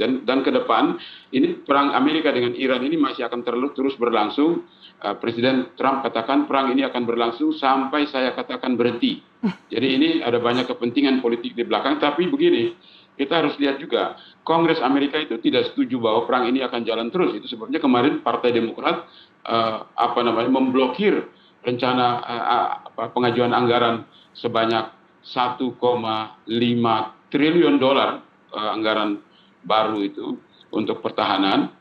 Dan ke depan ini perang Amerika dengan Iran ini masih akan terus berlangsung. Presiden Trump katakan perang ini akan berlangsung sampai saya katakan berhenti. Jadi ini ada banyak kepentingan politik di belakang. Tapi begini, kita harus lihat juga Kongres Amerika itu tidak setuju bahwa perang ini akan jalan terus. Itu sebabnya kemarin Partai Demokrat memblokir rencana pengajuan anggaran sebanyak 1,5 triliun dolar anggaran baru itu untuk pertahanan.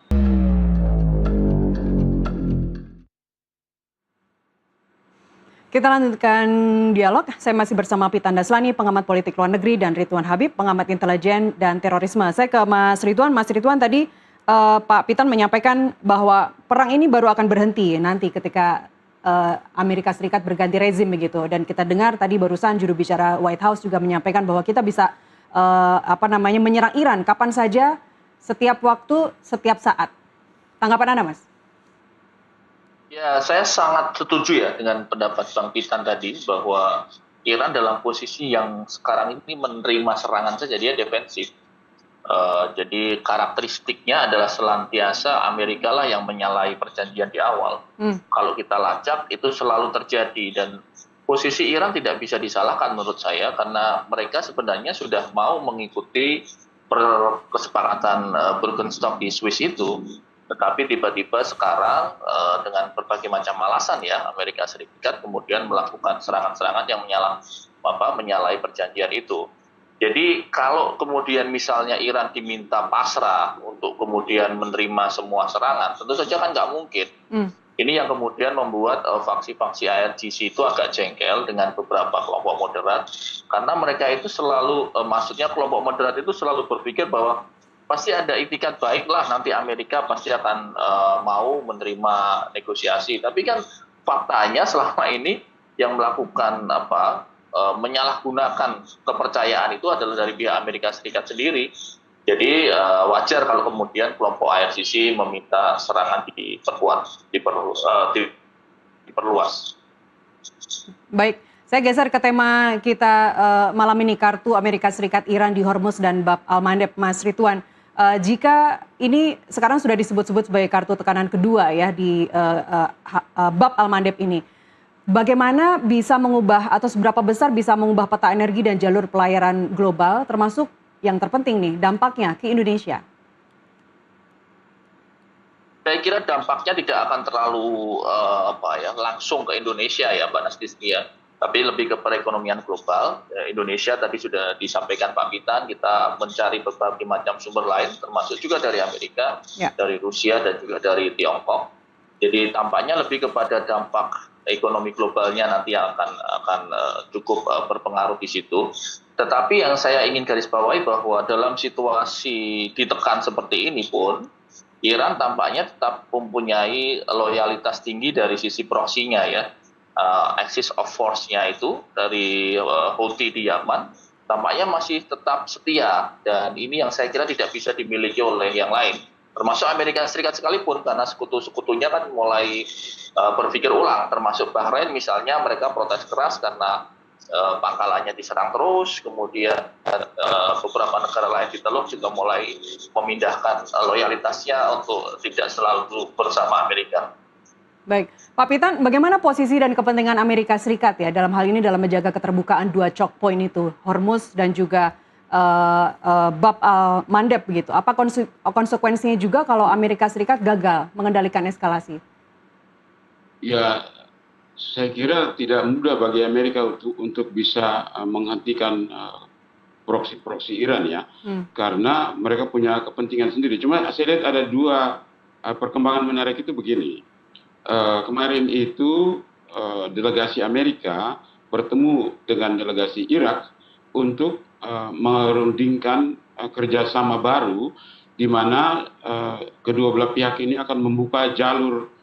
Kita lanjutkan dialog. Saya masih bersama Pitan Daslani, pengamat politik luar negeri, dan Ridwan Habib, pengamat intelijen dan terorisme. Saya ke Mas Ridwan. Mas Ridwan, tadi Pak Pitan menyampaikan bahwa perang ini baru akan berhenti nanti ketika Amerika Serikat berganti rezim begitu. Dan kita dengar tadi barusan juru bicara White House juga menyampaikan bahwa kita bisa menyerang Iran kapan saja, setiap waktu, setiap saat. Tanggapan Anda, Mas? Ya, saya sangat setuju ya dengan pendapat Bang Pitan tadi bahwa Iran dalam posisi yang sekarang ini menerima serangan saja, dia defensif. Jadi karakteristiknya adalah selantiasa Amerika lah yang menyalahi perjanjian di awal. Kalau kita lacak itu selalu terjadi, dan posisi Iran tidak bisa disalahkan menurut saya karena mereka sebenarnya sudah mau mengikuti kesepakatan Burgenstock di Swiss itu. Tetapi tiba-tiba sekarang dengan berbagai macam alasan ya Amerika Serikat kemudian melakukan serangan-serangan yang menyalahi perjanjian itu. Jadi kalau kemudian misalnya Iran diminta pasrah untuk kemudian menerima semua serangan, tentu saja kan nggak mungkin. Ini yang kemudian membuat faksi-faksi IRGC itu agak jengkel dengan beberapa kelompok moderat, karena mereka itu selalu, maksudnya kelompok moderat itu selalu berpikir bahwa pasti ada itikat baik lah, nanti Amerika pasti akan mau menerima negosiasi. Tapi kan faktanya selama ini yang melakukan menyalahgunakan kepercayaan itu adalah dari pihak Amerika Serikat sendiri. Jadi wajar kalau kemudian kelompok IRGC meminta serangan diperluas. Baik, saya geser ke tema kita malam ini, kartu Amerika Serikat Iran di Hormuz dan Bab al-Mandeb, Mas Ridwan. Jika ini sekarang sudah disebut-sebut sebagai kartu tekanan kedua ya di Bab al-Mandeb ini, bagaimana bisa mengubah atau seberapa besar bisa mengubah peta energi dan jalur pelayaran global, termasuk yang terpenting nih dampaknya ke Indonesia? Saya kira dampaknya tidak akan terlalu langsung ke Indonesia ya Mbak Nasdisnia, tapi lebih ke perekonomian global. Indonesia tadi sudah disampaikan Pak Pitan, kita mencari berbagai macam sumber lain, termasuk juga dari Amerika, dari Rusia, dan juga dari Tiongkok. Jadi tampaknya lebih kepada dampak ekonomi globalnya nanti yang akan cukup berpengaruh di situ. Tetapi yang saya ingin garis bawahi bahwa dalam situasi ditekan seperti ini pun, Iran tampaknya tetap mempunyai loyalitas tinggi dari sisi proksinya ya. Axis of force-nya itu dari Houthi di Yaman tampaknya masih tetap setia, dan ini yang saya kira tidak bisa dimiliki oleh yang lain, termasuk Amerika Serikat sekalipun, karena sekutu-sekutunya kan mulai berpikir ulang, termasuk Bahrain misalnya, mereka protes keras karena pangkalannya diserang terus, kemudian beberapa negara lain di Teluk juga mulai memindahkan loyalitasnya untuk tidak selalu bersama Amerika. Baik, Pak Pitan, bagaimana posisi dan kepentingan Amerika Serikat ya dalam hal ini dalam menjaga keterbukaan dua choke point itu, Hormuz dan juga Bab al-Mandeb begitu? Apa konsekuensinya juga kalau Amerika Serikat gagal mengendalikan eskalasi? Ya, saya kira tidak mudah bagi Amerika untuk bisa menghentikan proksi Iran ya, karena mereka punya kepentingan sendiri. Cuma saya lihat ada dua perkembangan menarik itu begini. Kemarin itu delegasi Amerika bertemu dengan delegasi Irak untuk merundingkan kerjasama baru di mana kedua belah pihak ini akan membuka jalur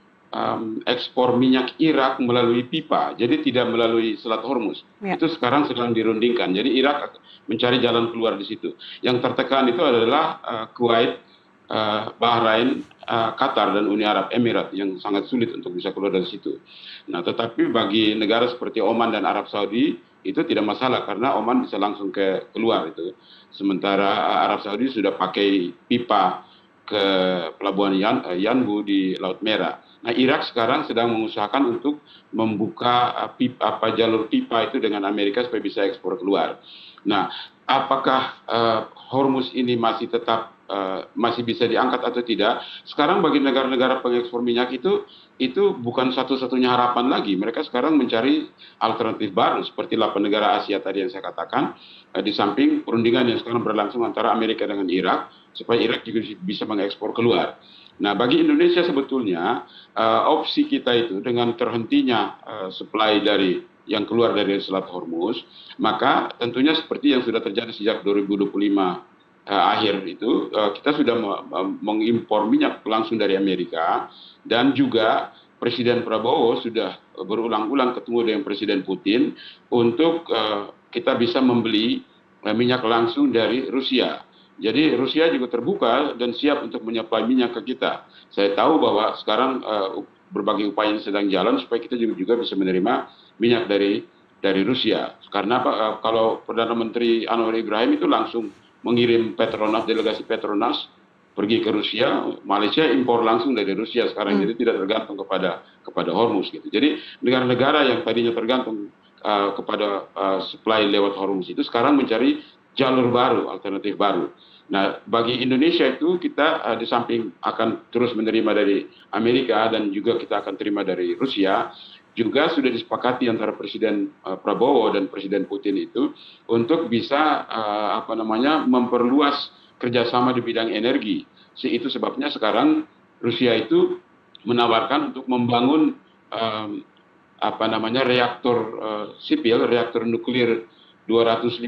ekspor minyak Irak melalui pipa, jadi tidak melalui Selat Hormuz. Itu sekarang sedang dirundingkan. Jadi Irak mencari jalan keluar di situ. Yang tertekan itu adalah Kuwait, Bahrain, Qatar, dan Uni Arab Emirat yang sangat sulit untuk bisa keluar dari situ. Nah, tetapi bagi negara seperti Oman dan Arab Saudi itu tidak masalah karena Oman bisa langsung keluar itu. Sementara Arab Saudi sudah pakai pipa ke pelabuhan Yanbu di Laut Merah. Nah, Irak sekarang sedang mengusahakan untuk membuka jalur pipa itu dengan Amerika supaya bisa ekspor keluar. Nah, apakah Hormuz ini masih tetap masih bisa diangkat atau tidak? Sekarang bagi negara-negara pengekspor minyak itu bukan satu-satunya harapan lagi. Mereka sekarang mencari alternatif baru seperti 8 negara Asia tadi yang saya katakan, di samping perundingan yang sekarang berlangsung antara Amerika dengan Irak supaya Irak juga bisa mengekspor keluar. Nah, bagi Indonesia sebetulnya opsi kita itu dengan terhentinya supply dari yang keluar dari Selat Hormuz, maka tentunya seperti yang sudah terjadi sejak 2025 akhir itu, kita sudah mengimpor minyak langsung dari Amerika, dan juga Presiden Prabowo sudah berulang-ulang ketemu dengan Presiden Putin untuk kita bisa membeli minyak langsung dari Rusia. Jadi Rusia juga terbuka dan siap untuk menyuplai minyak ke kita. Saya tahu bahwa sekarang berbagai upaya yang sedang jalan supaya kita juga bisa menerima minyak dari Rusia. Karena kalau Perdana Menteri Anwar Ibrahim itu langsung mengirim Petronas, delegasi Petronas pergi ke Rusia, Malaysia impor langsung dari Rusia sekarang, jadi tidak tergantung kepada Hormuz gitu. Jadi negara-negara yang tadinya tergantung kepada supply lewat Hormuz itu sekarang mencari jalur baru, alternatif baru. Nah, bagi Indonesia itu kita di samping akan terus menerima dari Amerika dan juga kita akan terima dari Rusia, juga sudah disepakati antara Presiden Prabowo dan Presiden Putin itu untuk bisa memperluas kerjasama di bidang energi. Itu sebabnya sekarang Rusia itu menawarkan untuk membangun reaktor sipil, reaktor nuklir 250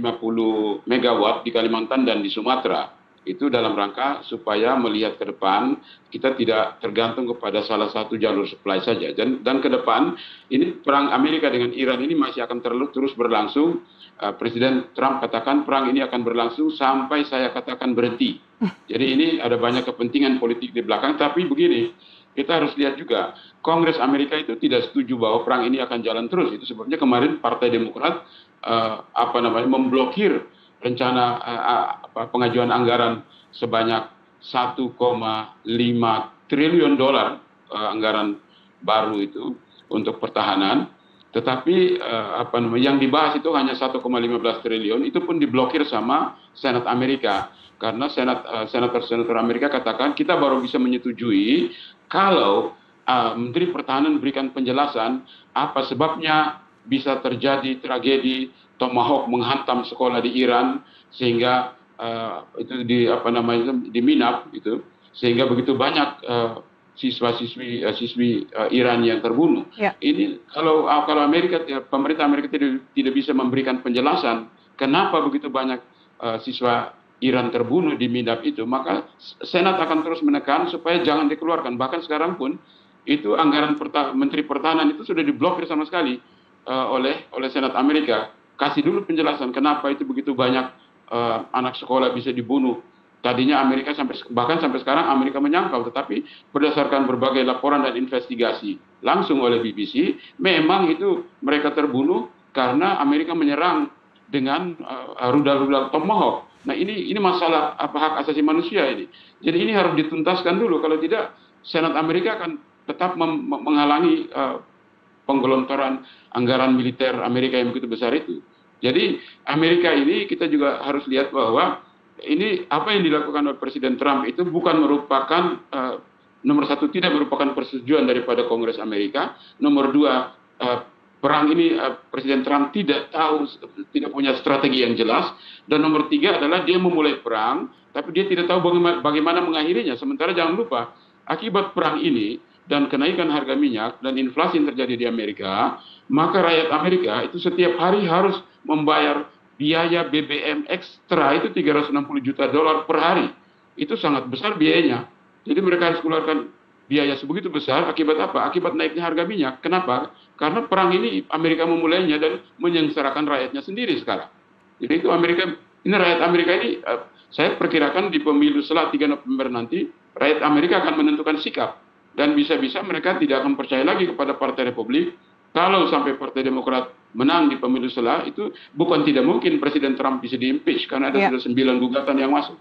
megawatt di Kalimantan dan di Sumatera. Itu dalam rangka supaya melihat ke depan kita tidak tergantung kepada salah satu jalur supply saja. Dan ke depan ini perang Amerika dengan Iran ini masih akan terus berlangsung. Presiden Trump katakan perang ini akan berlangsung sampai saya katakan berhenti. Jadi ini ada banyak kepentingan politik di belakang. Tapi begini, kita harus lihat juga Kongres Amerika itu tidak setuju bahwa perang ini akan jalan terus. Itu sebabnya kemarin Partai Demokrat memblokir rencana pengajuan anggaran sebanyak 1,5 triliun dolar anggaran baru itu untuk pertahanan, tetapi yang dibahas itu hanya 1,15 triliun, itu pun diblokir sama Senat Amerika karena senator Amerika katakan kita baru bisa menyetujui kalau Menteri Pertahanan berikan penjelasan apa sebabnya bisa terjadi tragedi Tomahawk menghantam sekolah di Iran sehingga itu di Minab itu, sehingga begitu banyak siswi Iran yang terbunuh. Ya. Ini kalau pemerintah Amerika tidak bisa memberikan penjelasan kenapa begitu banyak siswa Iran terbunuh di Minab itu, maka Senat akan terus menekan supaya jangan dikeluarkan. Bahkan sekarang pun itu anggaran Menteri Pertahanan itu sudah diblokir sama sekali oleh Senat Amerika. Kasih dulu penjelasan kenapa itu begitu banyak anak sekolah bisa dibunuh. Tadinya Amerika bahkan sampai sekarang Amerika menyangkal, tetapi berdasarkan berbagai laporan dan investigasi langsung oleh BBC, memang itu mereka terbunuh karena Amerika menyerang dengan rudal-rudal Tomahawk. Nah, ini masalah hak asasi manusia ini. Jadi ini harus dituntaskan dulu, kalau tidak Senat Amerika akan tetap menghalangi penggelontoran anggaran militer Amerika yang begitu besar itu. Jadi Amerika ini kita juga harus lihat bahwa ini apa yang dilakukan oleh Presiden Trump itu bukan merupakan nomor satu, tidak merupakan persetujuan daripada Kongres Amerika. Nomor dua, perang ini Presiden Trump tidak punya strategi yang jelas. Dan nomor tiga adalah dia memulai perang, tapi dia tidak tahu bagaimana mengakhirinya. Sementara jangan lupa, akibat perang ini dan kenaikan harga minyak dan inflasi yang terjadi di Amerika, maka rakyat Amerika itu setiap hari harus membayar biaya BBM ekstra itu 360 juta dolar per hari. Itu sangat besar biayanya. Jadi mereka harus keluarkan biaya sebegitu besar akibat apa? Akibat naiknya harga minyak. Kenapa? Karena perang ini Amerika memulainya dan menyengsarakan rakyatnya sendiri sekarang. Jadi itu rakyat Amerika ini, saya perkirakan di pemilu setelah 3 November nanti, rakyat Amerika akan menentukan sikap. Dan bisa-bisa mereka tidak akan percaya lagi kepada Partai Republik kalau sampai Partai Demokrat menang di pemilu setelah itu, bukan tidak mungkin Presiden Trump bisa diimpeach karena ada sudah 9 gugatan yang masuk.